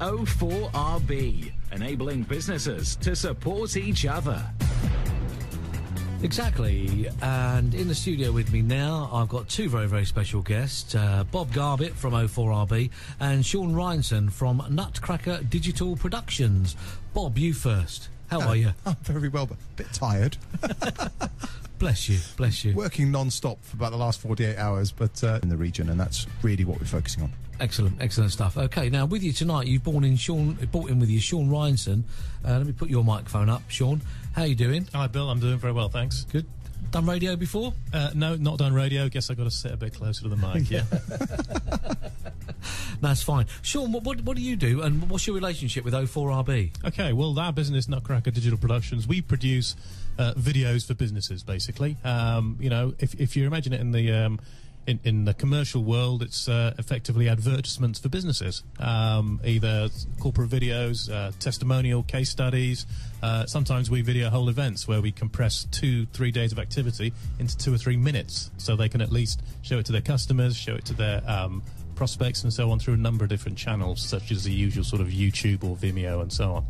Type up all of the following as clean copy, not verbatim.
O4RB, enabling businesses to support each other. Exactly, and in the studio with me now, I've got two very, very special guests, Bob Garbutt from O4RB and Sean Ryanson from Nutcracker Digital Productions. Bob, you first. How are you? I'm very well, but a bit tired. Bless you, bless you. Working non-stop for about the last 48 hours, but in the region, and that's really what we're focusing on. Excellent, excellent stuff. Okay, now with you tonight, you've brought in with you Sean Ryanson. Let me put your microphone up, Sean. How you doing? Hi, Bill. I'm doing very well, thanks. Good. Done radio before? No, not done radio. Guess I've got to sit a bit closer to the mic, yeah. That's fine. Sean, what do you do, and what's your relationship with O4RB? Okay, well, our business, Nutcracker Digital Productions, we produce videos for businesses, basically. You know, if you imagine it in the commercial world, it's effectively advertisements for businesses, either corporate videos, testimonial case studies. Sometimes we video whole events where we compress 2-3 days of activity into 2 or 3 minutes, so they can at least show it to their customers, show it to their prospects, and so on through a number of different channels, such as the usual sort of YouTube or Vimeo and so on.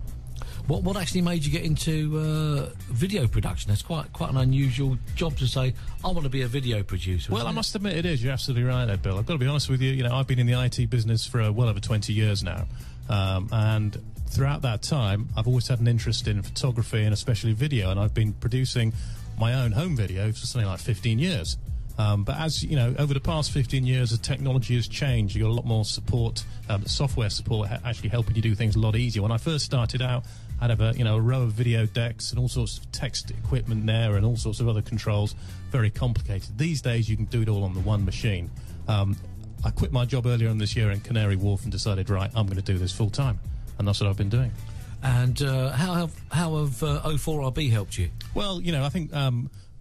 What actually made you get into video production? That's quite an unusual job to say, I want to be a video producer. Well, I must admit it is. You're absolutely right there, Bill. I've got to be honest with you. You know, I've been in the IT business for well over 20 years now. And throughout that time, I've always had an interest in photography and especially video. And I've been producing my own home videos for something like 15 years. But as you know, over the past 15 years, the technology has changed. You've got a lot more support, software support, actually helping you do things a lot easier. When I first started out, I'd have a row of video decks and all sorts of text equipment there and all sorts of other controls. Very complicated. These days, you can do it all on the one machine. I quit my job earlier on this year in Canary Wharf and decided, right, I'm going to do this full time, and that's what I've been doing. And how have O4RB helped you? Well, you know, I think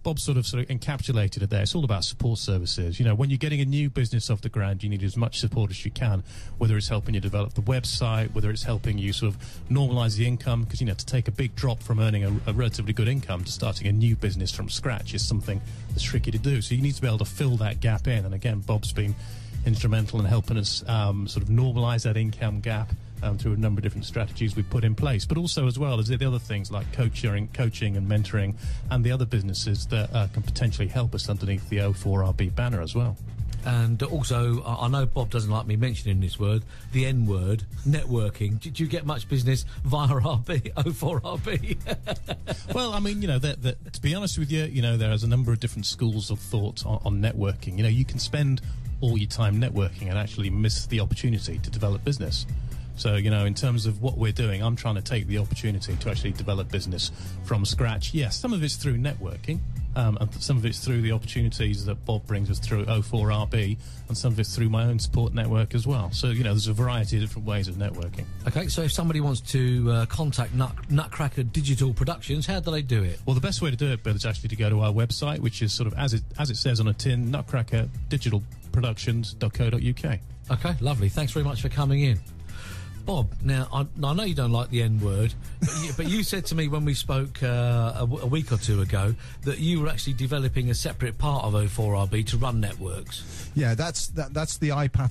Bob sort of encapsulated it there. It's all about support services. You know, when you're getting a new business off the ground, you need as much support as you can, whether it's helping you develop the website, whether it's helping you sort of normalise the income, because, you know, to take a big drop from earning a relatively good income to starting a new business from scratch is something that's tricky to do. So you need to be able to fill that gap in. And again, Bob's been instrumental in helping us sort of normalise that income gap through a number of different strategies we've put in place, but also as well as the other things like coaching and mentoring, and the other businesses that can potentially help us underneath the O4RB banner as well. And also, I know Bob doesn't like me mentioning this word, the N word, networking. Do you get much business via O4RB? Well, I mean, you know, to be honest with you, you know, there is a number of different schools of thought on networking. You know, you can spend all your time networking and actually miss the opportunity to develop business. So, you know, in terms of what we're doing, I'm trying to take the opportunity to actually develop business from scratch. Yes, some of it's through networking, and some of it's through the opportunities that Bob brings us through O4RB, and some of it's through my own support network as well. So, you know, there's a variety of different ways of networking. Okay, so if somebody wants to contact Nutcracker Digital Productions, how do they do it? Well, the best way to do it, Bill, is actually to go to our website, which is sort of, as it says on a tin, nutcrackerdigitalproductions.co.uk. Okay, lovely. Thanks very much for coming in. Bob, now, I know you don't like the N-word, but you said to me when we spoke a week or two ago that you were actually developing a separate part of O4RB to run networks. Yeah, that's the iPad